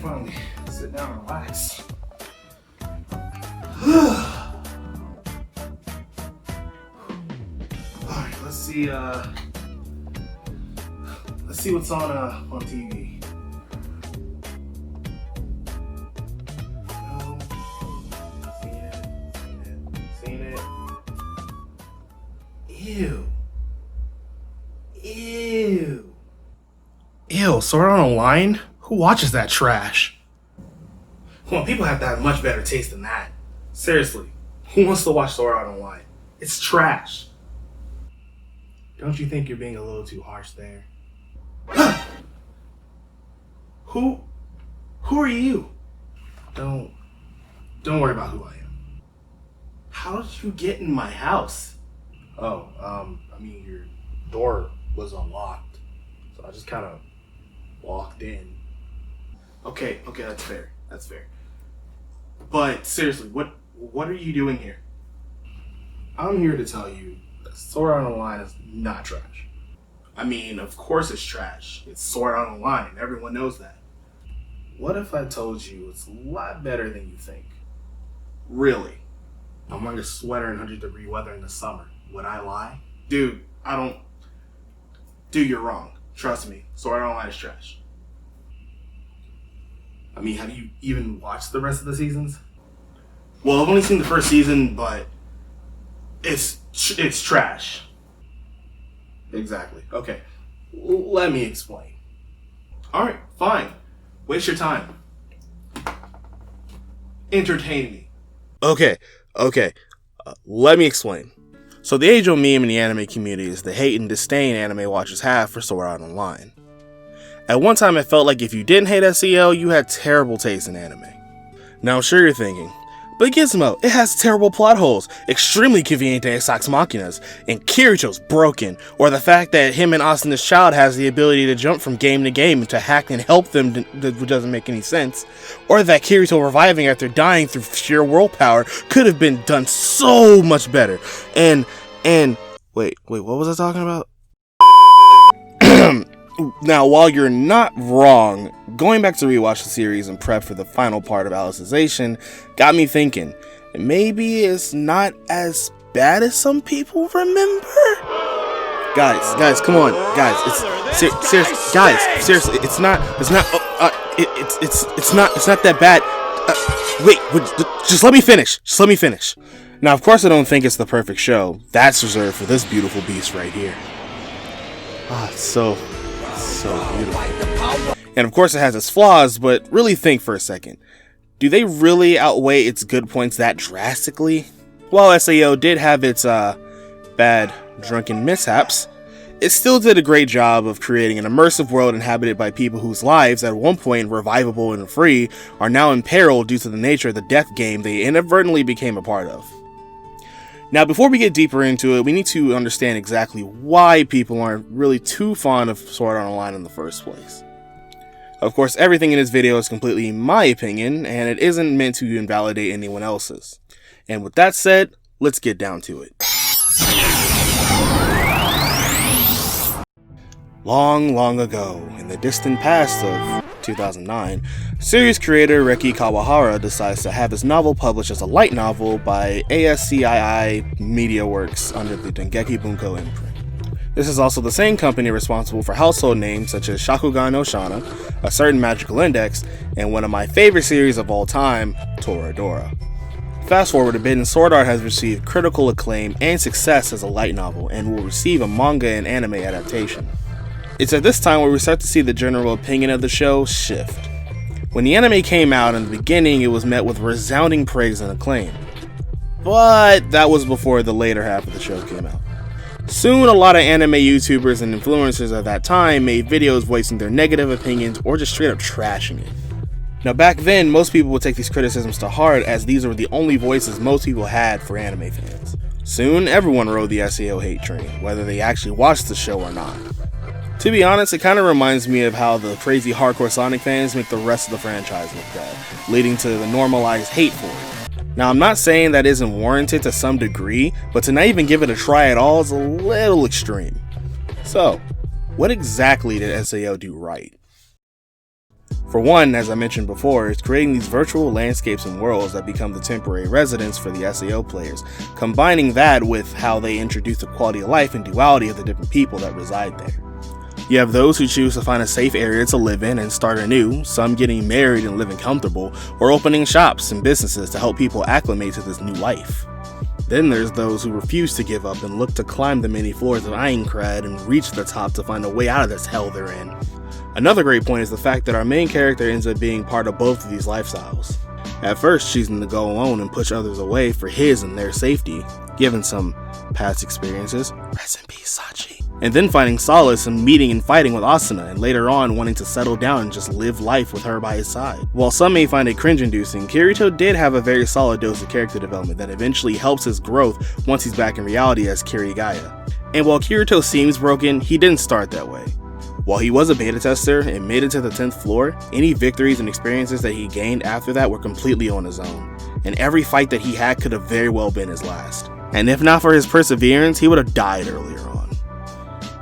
finally sit down and relax. Alright, let's see what's on TV. No. Seen it. Ew, Sword Art Online? Who watches that trash? Come on, people have to have much better taste than that. Seriously, who wants to watch Sword Art Online? It's trash. Don't you think you're being a little too harsh there? Who are you? Don't worry about who I am. How did you get in my house? Oh, I mean, your door was unlocked, so I just kind of walked in. Okay, that's fair. But seriously, what are you doing here? I'm here to tell you that Sword Art Online is not trash. I mean, of course it's trash. It's Sword Art Online. Everyone knows that. What if I told you it's a lot better than you think? Really? I'm wearing a sweater in 100-degree weather in the summer. Would I lie? Dude, you're wrong. Trust me, Sword Art Online is trash. I mean, have you even watched the rest of the seasons? Well, I've only seen the first season, but it's trash. Exactly. Okay. Let me explain. Alright, fine. Waste your time. Entertain me. Okay. Let me explain. So the age-old meme in the anime community is the hate and disdain anime watchers have for Sword Art Online. At one time, it felt like if you didn't hate SEO, you had terrible taste in anime. Now, I'm sure you're thinking, but Gizmo, it has terrible plot holes, extremely convenient Deus Ex Machinas, and Kirito's broken, or the fact that him and Austin's child has the ability to jump from game to game to hack and help them, which doesn't make any sense, or that Kirito reviving after dying through sheer willpower could have been done so much better. And wait, what was I talking about? Now, while you're not wrong, going back to rewatch the series and prep for the final part of Alicization got me thinking, maybe it's not as bad as some people remember? Guys, come on, guys, seriously, it's not that bad. Wait, just let me finish. Now, of course, I don't think it's the perfect show. That's reserved for this beautiful beast right here. It's so beautiful. And of course it has its flaws, but really think for a second. Do they really outweigh its good points that drastically? While SAO did have its bad drunken mishaps, it still did a great job of creating an immersive world inhabited by people whose lives, at one point revivable and free, are now in peril due to the nature of the death game they inadvertently became a part of. Now, before we get deeper into it, we need to understand exactly why people aren't really too fond of Sword Art Online in the first place. Of course, everything in this video is completely my opinion, and it isn't meant to invalidate anyone else's. And with that said, let's get down to it. Long ago, in the distant past of 2009, series creator Reki Kawahara decides to have his novel published as a light novel by ASCII Media Works under the Dengeki Bunko imprint. This is also the same company responsible for household names such as Shakugan no Shana, A Certain Magical Index, and one of my favorite series of all time, Toradora. Fast forward a bit, and Sword Art has received critical acclaim and success as a light novel, and will receive a manga and anime adaptation. It's at this time where we start to see the general opinion of the show shift. When the anime came out in the beginning, it was met with resounding praise and acclaim. But that was before the later half of the show came out. Soon, a lot of anime YouTubers and influencers at that time made videos voicing their negative opinions or just straight up trashing it. Now back then, most people would take these criticisms to heart as these were the only voices most people had for anime fans. Soon, everyone rode the SEO hate train, whether they actually watched the show or not. To be honest, it kind of reminds me of how the crazy hardcore Sonic fans make the rest of the franchise look bad, leading to the normalized hate for it. Now, I'm not saying that isn't warranted to some degree, but to not even give it a try at all is a little extreme. So, what exactly did SAO do right? For one, as I mentioned before, is creating these virtual landscapes and worlds that become the temporary residence for the SAO players, combining that with how they introduce the quality of life and duality of the different people that reside there. You have those who choose to find a safe area to live in and start anew, some getting married and living comfortable, or opening shops and businesses to help people acclimate to this new life. Then there's those who refuse to give up and look to climb the many floors of Aincrad and reach the top to find a way out of this hell they're in. Another great point is the fact that our main character ends up being part of both of these lifestyles. At first, choosing to go alone and push others away for his and their safety, given some past experiences, rest in peace Sachi, and then finding solace in meeting and fighting with Asuna, and later on wanting to settle down and just live life with her by his side. While some may find it cringe-inducing, Kirito did have a very solid dose of character development that eventually helps his growth once he's back in reality as Kirigaya. And while Kirito seems broken, he didn't start that way. While he was a beta tester and made it to the 10th floor, any victories and experiences that he gained after that were completely on his own, and every fight that he had could have very well been his last. And if not for his perseverance, he would have died earlier on.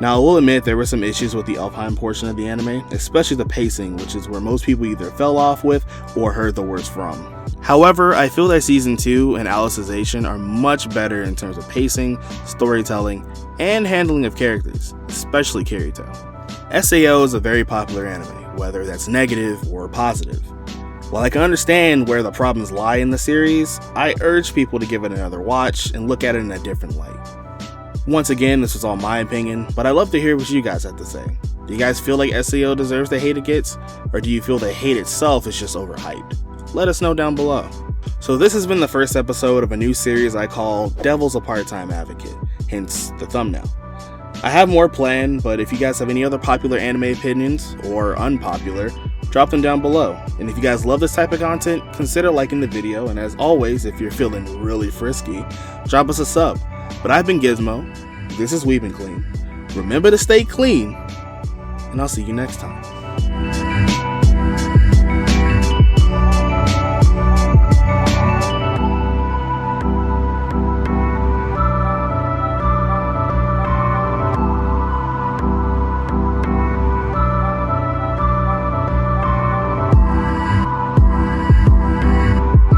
Now I will admit there were some issues with the Alpine portion of the anime, especially the pacing, which is where most people either fell off with or heard the worst from. However, I feel that Season 2 and Alicization are much better in terms of pacing, storytelling, and handling of characters, especially Kirito. SAO is a very popular anime, whether that's negative or positive. While I can understand where the problems lie in the series, I urge people to give it another watch and look at it in a different light. Once again, this was all my opinion, but I'd love to hear what you guys have to say. Do you guys feel like SAO deserves the hate it gets, or do you feel the hate itself is just overhyped? Let us know down below. So this has been the first episode of a new series I call Devil's a Part-Time Advocate, hence the thumbnail. I have more planned, but if you guys have any other popular anime opinions, or unpopular, drop them down below. And if you guys love this type of content, consider liking the video, and as always, if you're feeling really frisky, drop us a sub. But I've been Gizmo, this is WeebNClean. Remember to stay clean, and I'll see you next time.